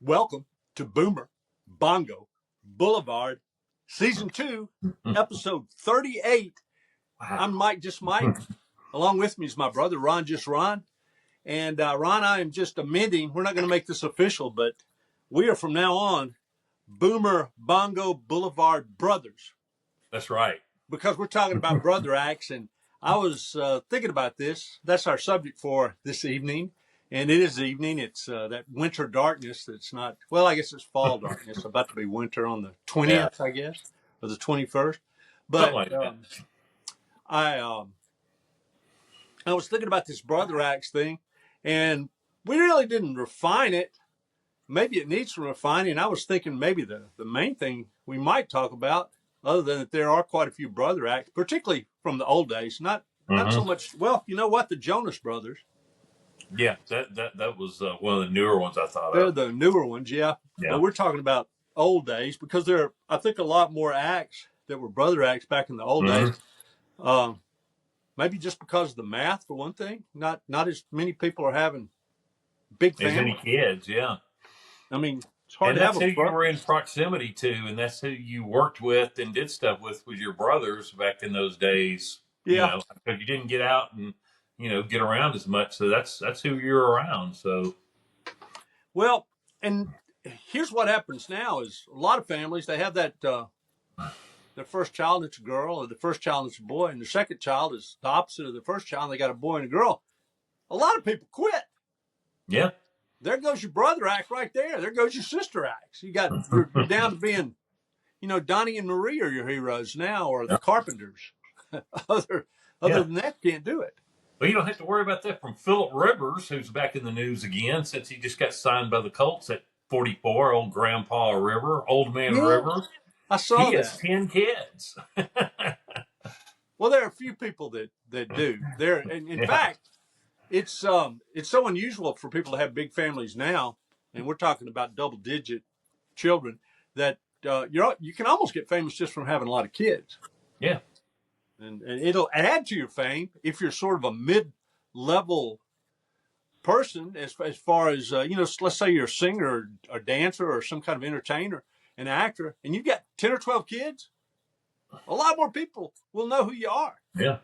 Welcome to Boomer Bongo Boulevard, Season 2, Episode 38. I'm Wow. Mike, just Mike. Along with me is my brother, Ron, just Ron. And Ron, I am just amending. We're not going to make this official, but we are from now on Boomer Bongo Boulevard Brothers That's right. because we're talking about brother acts. And I was thinking about this. That's our subject for this evening. And it is evening. It's that winter darkness that's not, well, I guess it's fall darkness, about to be winter on the Yeah. 20th, I guess, or the 21st. Something But like that. I I was thinking about this brother acts thing, and we really didn't refine it. Maybe it needs some refining. I was thinking maybe the main thing we might talk about, other than that there are quite a few brother acts, particularly from the old days, not so hmm much, well, you know what, the Jonas Brothers. Yeah. That was one of the newer ones I thought They're of. the newer ones, yeah. But Yeah. we're talking about old days because there are, I think, a lot more acts that were brother acts back in the old days. hmm Um, Maybe just because of the math, for one thing. Not as many people are having big As many families. kids. Yeah. I mean, it's hard And to have that's a who you brother. were in proximity to, and that's who you worked with and did stuff with your brothers back in those days. Yeah. Because you didn't get out and get around as much. So that's who you're around. So Well, and here's what happens now: is a lot of families they have that their first child it's a girl, or the first child it's a boy, and the second child is the opposite of the first child. They got a boy and a girl. A lot of people quit. yeah. There goes your brother act right there. There goes your sister acts. You're down to being, Donnie and Marie are your heroes now, or the Yeah. Carpenters. other other Yeah. than that, can't do it. Well, you don't have to worry about that from Philip Rivers, who's back in the news again since he just got signed by the Colts at 44. Old Grandpa River, Old Man Yeah, River. I He saw has that. 10 kids. Well, there are a few people that do. There, and in Yeah. fact, it's so unusual for people to have big families now, and we're talking about double digit children that you can almost get famous just from having a lot of kids, Yeah. and it'll add to your fame if you're sort of a mid level person as far as let's say you're a singer or dancer or some kind of entertainer, an actor, and you've got 10 or 12 kids. A lot more people will know who you are Yeah.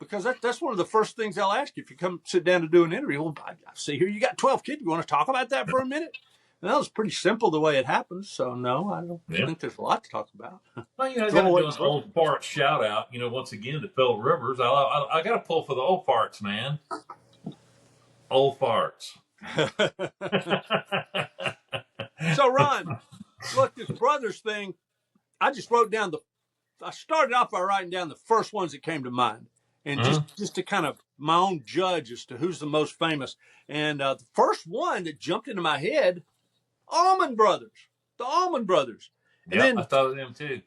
because that's one of the first things they'll ask you if you come sit down to do an interview. Well, I see here you got 12 kids. You want to talk about that for a minute? And that was pretty simple the way it happens. So no, I don't Yeah. think there's a lot to talk about. Well, I got Throw to away do the an book. old fart shout out, once again to Philip Rivers. I got to pull for the old farts, man. Old farts. So Ron, look, this brothers thing. I just wrote down I started off by writing down the first ones that came to mind, and Mhm. just to kind of my own judge as to who's the most famous. And the first one that jumped into my head, Allman Brothers, the Allman Brothers, and Yep, I then thought of them too.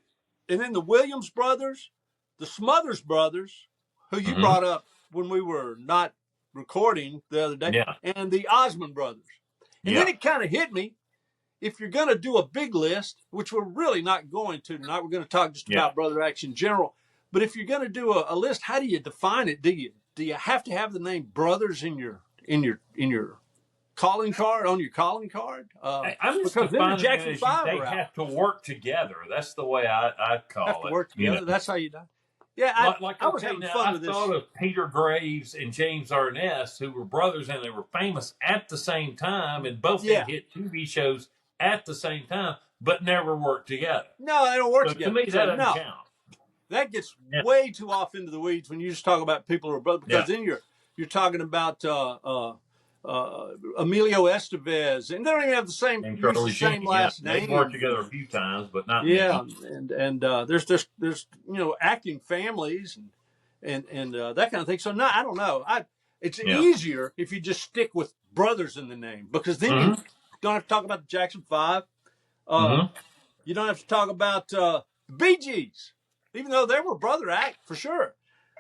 the Williams Brothers, the Smothers Brothers, who you hmm brought up when we were not recording the other day, Yeah. and the Osmond Brothers. And then Yeah. it kind of hit me, if you're going to do a big list, which we're really not going to tonight, we're going to talk just Yeah. about brother acts in general. But if you're going to do a list, how do you define it? Do you have to have the name brothers in your calling card on your calling card? I'm just Because then the defining it Jackson as Five they are out. have to work together. That's the way I Have call to it. work together. That's how you die. Yeah, I was Okay, having now fun I with thought this. of Peter Graves and James Arness, who were brothers and they were famous at the same time, and both had Yeah, hit TV shows at the same time, but never worked together. no, they don't work So to together. me, that So doesn't no, count. that gets Yeah. way too off into the weeds when you just talk about people who are brothers, because Yeah. then you're talking about Emilio Estevez, and they don't even have the same And use the Charlie same Sheen, yeah, last they've worked names. together a few times, but not Yeah, many. and there's acting families and that kind of thing. So no, I don't know. It's Yeah. easier if you just stick with brothers in the name because then you hmm don't have to talk about the Jackson Five. Uh, hmm you don't have to talk about the Bee Gees, even though they were brother act for sure.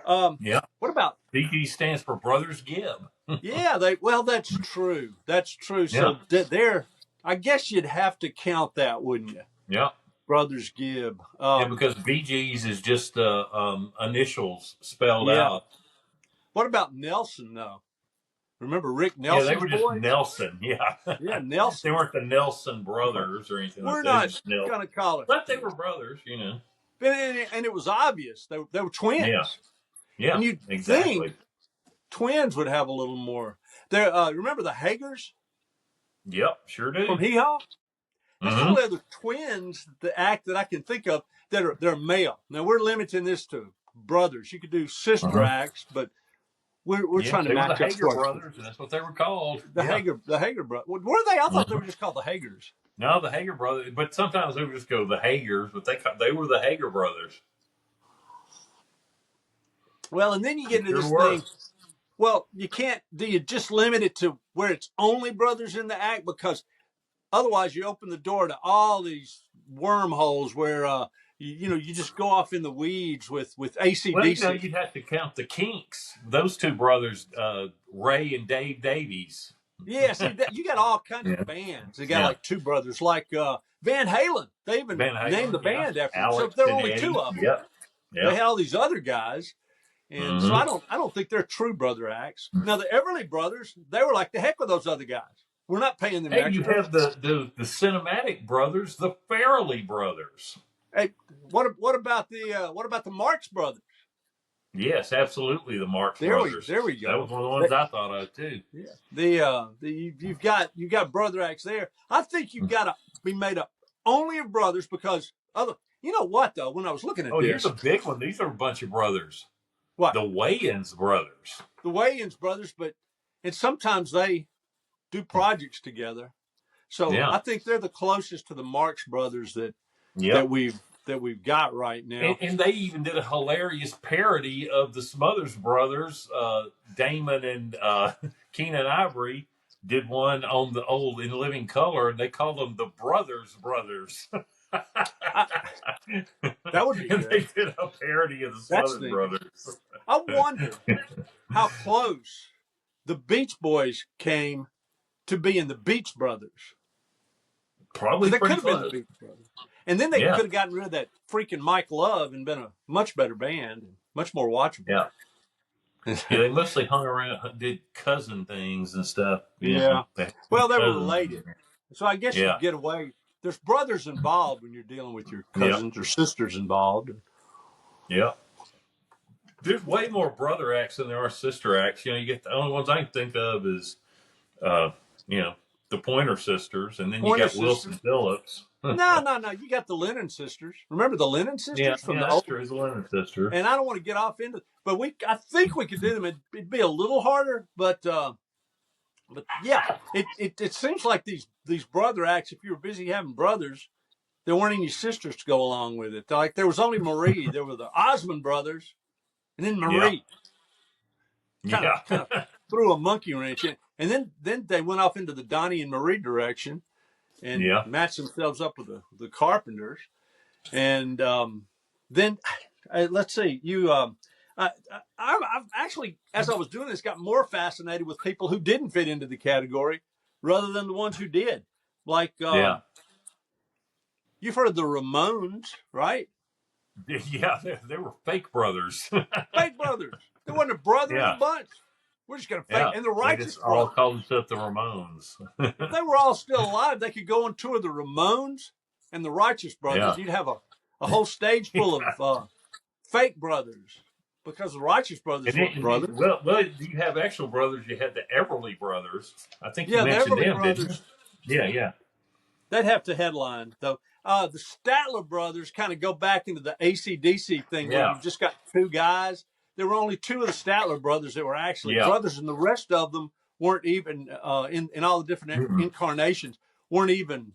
Yeah. What about BG stands for Brothers Gibb. Yeah, well, that's true. That's true. Yeah. So I guess you'd have to count that, wouldn't you? Yeah. Brothers Gibb. Yeah, because BG's is just initials spelled Yeah. out. What about Nelson though? Remember Rick Yeah, they Nelson's were just boys? Nelson. Yeah. Yeah, They Nelson. weren't the Nelson Well, brothers or anything like we're that. They were not just Nelson. going to call it. But they were brothers, you know. And it was obvious. They were Yeah. twins. Yeah, And you'd think exactly. twins would have a little more. Remember the Hagers Yep, sure from do. Hee Haw? That's the Mm-hmm. only other twins, the act that I can think of they're male. Now we're limiting this to brothers. You could do sister Uh-huh. acts, but we're Yeah, trying to they were the match up to Hager our brothers, and that's what they were called. Yeah. The Hager brothers. Were they? I thought they Mhm. were just called the Hagers. No, the Hager brothers, but sometimes they would just go the Hagers, but they were the Hager brothers. Well, and then you They get into sure this were. thing. Well, you can't. Do you just limit it to where it's only brothers in the act? Because otherwise, you open the door to all these wormholes where you just go off in the weeds with Well, ACDC. you'd have to count the Kinks. Those two brothers, Ray and Dave Davies. Yeah, see that you got all kinds Yeah. of bands. They got Yeah. like two brothers, like Van Halen. They even Van named the Halen, yeah. band after them. So Alex there were and only two Eddie. of them. Yep. They Yep. had all these other guys, and so Mm-hmm. I don't think they're true brother acts. Now the Everly Brothers, they were like the heck with those other guys. We're not paying them Hey, you extra. have the cinematic brothers, the Farrelly brothers. Hey, what about the Marx Brothers? Yes, absolutely, the Marx There we brothers. there we That go. was one of the ones I thought of too. Yeah. You've got brother acts there. I think you've got to be made up only of brothers because other. You know what though? When I was looking at Oh, here's this, a big one. These are a bunch of brothers. what The Wayans brothers. the Wayans brothers, and sometimes they do projects together. So Yeah. I think they're the closest to the Marx brothers that Yep. we've got right now. And they even did a hilarious parody of the Smothers Brothers. Damon and Keenan Ivory did one on the old In Living Color, and they called them the Brothers. I, that would be And they good. did a parody of the That's Smothers thinking. Brothers. I wonder how close the Beach Boys came to being the Beach Brothers. Probably They could pretty have been the close. Beach Brothers. And then they Yeah. could have gotten rid of that freaking Mike Love and been a much better band and much more watchable. Yeah. Yeah, they mostly hung around, did cousin things and stuff. Yeah. Well, they were Cousins. related. So I guess you Yeah. could get away. There's brothers involved when you're dealing with your Yeah. cousins or sisters involved. Yeah. There's way more brother acts than there are sister acts. You get the only ones I can think of is, uh, the Pointer Sisters, and then you Pointer got Wilson Sisters. Phillips. No. You got the Lennon sisters. Remember the Lennon sisters Yeah, from that's the old? true. The Lennon Sisters. And I don't want to get off into, but I think we could do them. It'd be a little harder, but yeah, it seems like these brother acts. If you were busy having brothers, there weren't any sisters to go along with it. Like there was only Marie. There were the Osmond brothers, and then Marie. Kind of threw a monkey wrench in, and then they went off into the Donnie and Marie direction, and Yeah. matched themselves up with the Carpenters, and then let's see, I've actually, as I was doing this, got more fascinated with people who didn't fit into the category rather than the ones who did. Like Yeah. you've heard of the Ramones, right? Yeah, they were fake brothers. Fake brothers. There wasn't a brother in Yeah. the bunch. We're just gonna fake. Yeah. And the They Righteous just all Brothers. called themselves the Ramones. If they were all still alive, they could go on tour the Ramones and the Righteous Brothers. Yeah. You'd have a whole stage full of fake brothers because the Righteous Brothers weren't brothers. Well, you have actual brothers. You had the Everly brothers. I think you Yeah, the mentioned Everly them, didn't Brothers. you? Yeah. They'd have to headline, though. The Statler Brothers kind of go back into the AC/DC thing where Yeah. you've just got two guys. There were only two of the Statler brothers that were actually Yeah. brothers, and the rest of them weren't even in all the different incarnations weren't even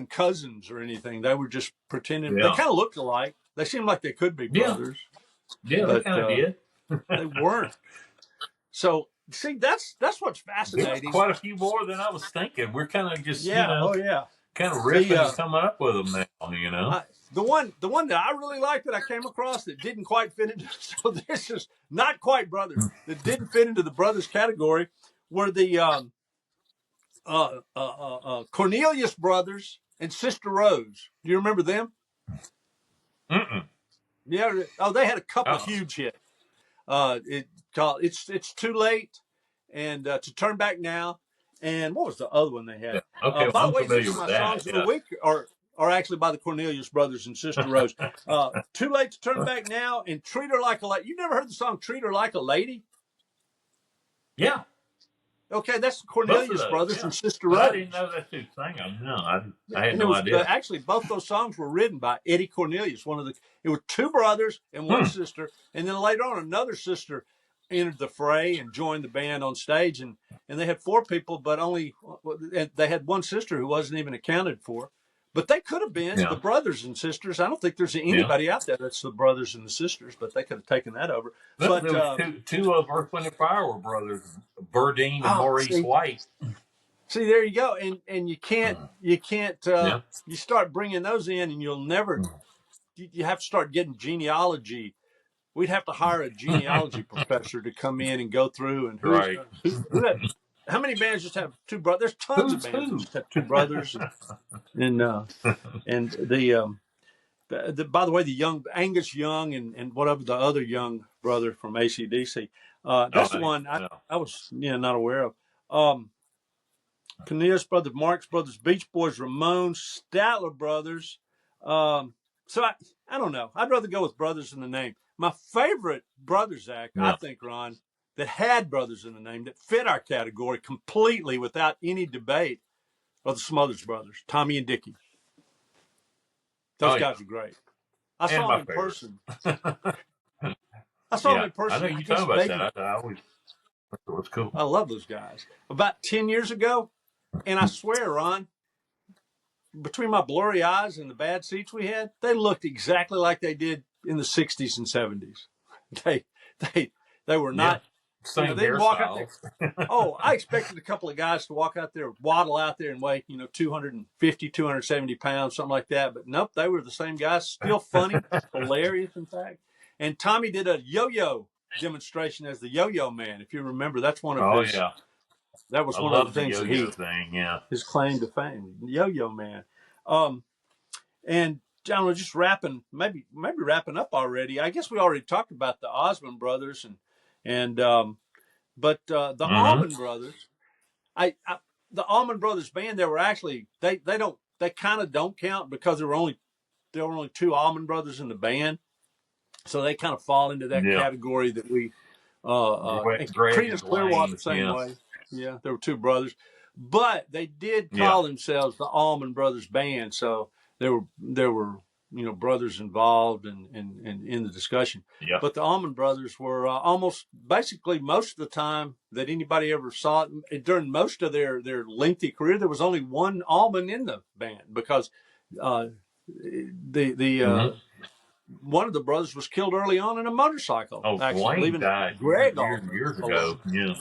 cousins or anything. They were just pretending. Yeah. They kind of looked alike. They seemed like they could be Yeah. brothers. Yeah, But, they kind of did. They weren't. So see, that's what's There was fascinating. quite a few more than I was thinking. We're kind of just, Yeah. Oh yeah. kind of ripping The, and coming up with them now, The one that I really liked that I came across that didn't quite fit into so this is not quite brothers that didn't fit into the brothers category were the Cornelius brothers and Sister Rose. Do you remember them? Mm-mm. Yeah. Oh, they had a couple of huge hits. It's Too Late and To Turn Back Now. And what was the other one they Yeah. had? Okay, well, By the I'm way, familiar this is with my that. songs of the Yeah. week are actually by the Cornelius Brothers and Sister Rose. Too Late to Turn Back Now and Treat Her Like a Lady. You never heard the song Treat Her Like a Lady? Yeah. Okay, that's the Both of Cornelius those. Brothers Yeah. and Sister But I didn't Rose. know that's who sang them. No, I had And it no was idea. actually both those songs were written by Eddie Cornelius. It was two brothers and one sister, and then later on another sister entered the fray and joined the band on stage, and they had four people, but only they had one sister who wasn't even accounted for. But they could have been the Yeah. brothers and sisters. I don't think there's Yeah. anybody out there that's the brothers and the sisters, but they could have taken that over. No, But there was two of Earth, Wind, and Fire were brothers, Burdine and Maurice White. See, there you go, and you can't Yeah. you start bringing those in, and you'll never. You have to start getting genealogy. We'd have to hire a genealogy professor to come in and go through and Right. how many bands just have two brothers? There's tons of Who's bands that who? just have two brothers, and by the way, the young Angus Young and whatever the other young brother from AC/DC. That's the one I was not aware of. Cornelius Brothers, Marx Brothers, Beach Boys, Ramones, Statler Brothers. So I don't know. I'd rather go with brothers in the name. My favorite brothers act, I think, Ron, that had brothers in the name that fit our category completely without any debate are the Smothers Brothers, Tommy and Dickie. Those guys are great. I saw them in person. I saw them in person. I know you talk about that. I always thought it was cool. I love those guys. About 10 years ago, and I swear, Ron, between my blurry eyes and the bad seats we had, they looked exactly like they did in the 60s and 70s. They were not. Same they walk out hairstyles. there. Oh, I expected a couple of guys to walk out there, waddle out there and weigh, 250, 270 pounds, something like that. But nope, they were the same guys, still funny, hilarious, in fact. And Tommy did a yo-yo demonstration as the yo-yo man. If you remember, that's one of his. That was one of the things that his claim to fame, yo-yo man. And John, we're just maybe wrapping up already. I guess we already talked about the Osmond brothers but the Allman Brothers, the Allman Brothers band, they were actually they kind of don't count because there were only two Allman Brothers in the band, so they kind of fall into that category that we Creedence Clearwater the same way. Yeah, there were two brothers, but they did call themselves the Allman Brothers Band, so there were brothers involved in the discussion. Yeah. But the Allman Brothers were almost basically most of the time that anybody ever saw it, during most of their lengthy career, there was only one Allman in the band because one of the brothers was killed early on in a motorcycle accident, leaving died Greg years ago. Yeah.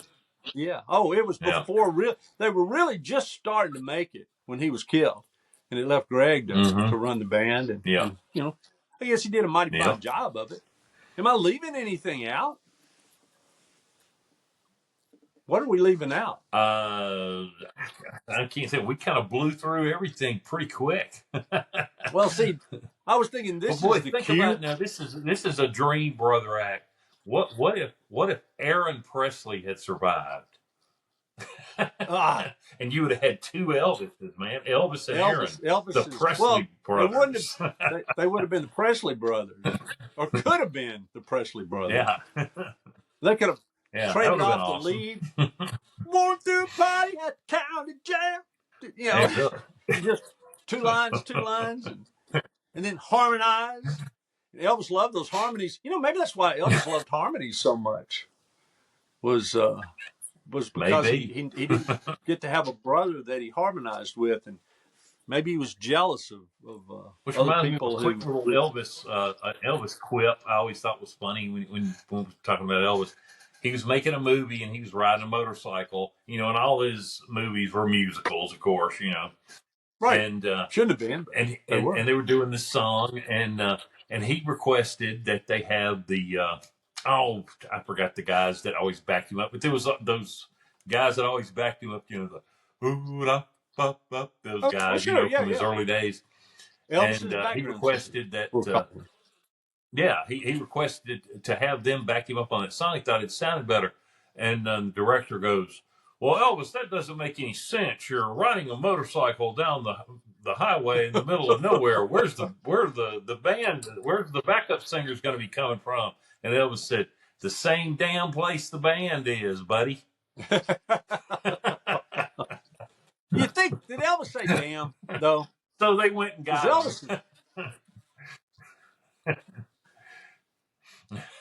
Yeah. Oh, it was before they were really just starting to make it when he was killed, and it left Greg to run the band. And I guess he did a mighty fine job of it. Am I leaving anything out? What are we leaving out? I can't say. We kind of blew through everything pretty quick. Well, see, I was thinking this is the cue. About now. This is a dream brother act. What if Aaron Presley had survived? And you would have had two Elvises, man. Elvis and Aaron. The Presley brothers. They would have been the Presley brothers, or could have been the Presley brothers. Yeah. They could have traded off the lead. Want to party at the county jail. Just two lines, and then harmonize. Elvis loved those harmonies. Maybe that's why Elvis loved harmonies so much. Was because he didn't get to have a brother that he harmonized with, and maybe he was jealous of which other people. Me of a quick little Elvis quip I always thought was funny when we were talking about Elvis. He was making a movie and he was riding a motorcycle, and all his movies were musicals, of course, Right. And shouldn't have been. And they were doing this song, and he requested that they have the I forgot the guys that always backed him up, but there was those guys that always backed him up, those guys, from his early days. And he requested that. He requested to have them back him up on that song. He thought it sounded better. And the director goes, "Well, Elvis, that doesn't make any sense. You're riding a motorcycle down the highway in the middle of nowhere. Where's the band? Where's the backup singer's going to be coming from?" And Elvis said, "The same damn place the band is, buddy." You think, did Elvis say damn, though? So they went and got Elvis,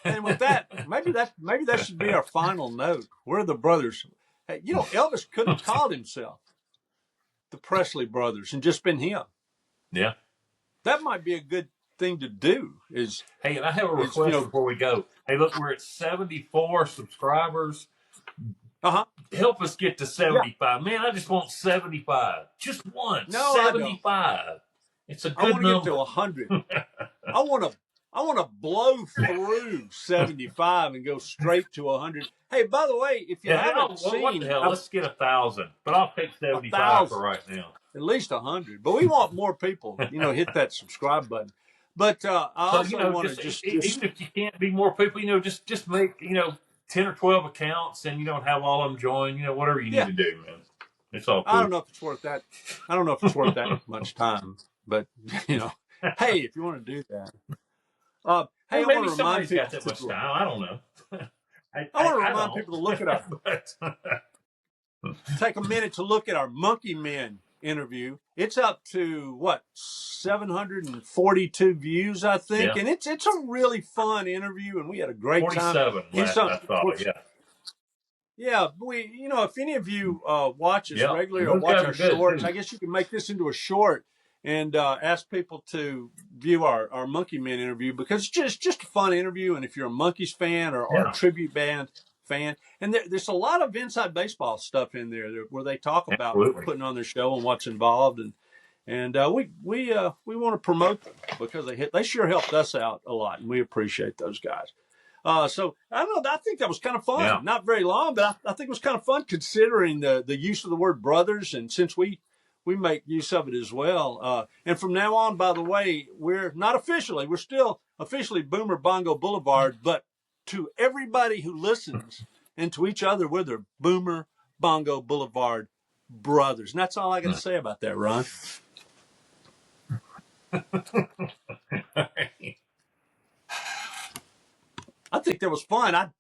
and with that, maybe that should be our final note. We're the brothers. Hey, Elvis could have called himself the Presley Brothers and just been him. Yeah. That might be a good thing to do. Hey, and I have a request before we go. Hey, look, we're at 74 subscribers. Help us get to 75. Yeah. Man, I just want 75. Just one. No, 75. It's a good number. I want to get to 100. I want to blow through 75 and go straight to 100. Hey, by the way, if you haven't seen, what the hell? Let's get 1,000. But I'll take 75 for right now. At least 100. But we want more people. Hit that subscribe button. But I also want to just even if you can't be more people, just make 10 or 12 accounts and have all of them join. Whatever you need to do, man. It's all cool. I don't know if it's worth that. I don't know if it's worth that much time. But hey, if you want to do that. Hey, maybe somebody's got that much time. I don't know. I want to remind people to look at our. Take a minute to look at our Monkey Men interview. It's up to 742 views, I think, and it's a really fun interview, and we had a great time. 47, I thought, yeah. Yeah, if any of you watch us regularly or watch our shorts, I guess you can make this into a short and ask people to view our Monkey Men interview, because it's just a fun interview. And if you're a Monkeys fan or a tribute band fan, and there's a lot of inside baseball stuff in there where they talk about putting on their show and what's involved, and we want to promote them because they sure helped us out a lot, and we appreciate those guys. So I don't know. I think that was kind of fun. Yeah. Not very long, but I think it was kind of fun considering the use of the word brothers, and since we make use of it as well. And from now on, by the way, we're still officially Boomer Bongo Boulevard, but to everybody who listens and to each other, we're the Boomer Bongo Boulevard brothers. And that's all I got to say about that, Ron. I think that was fun.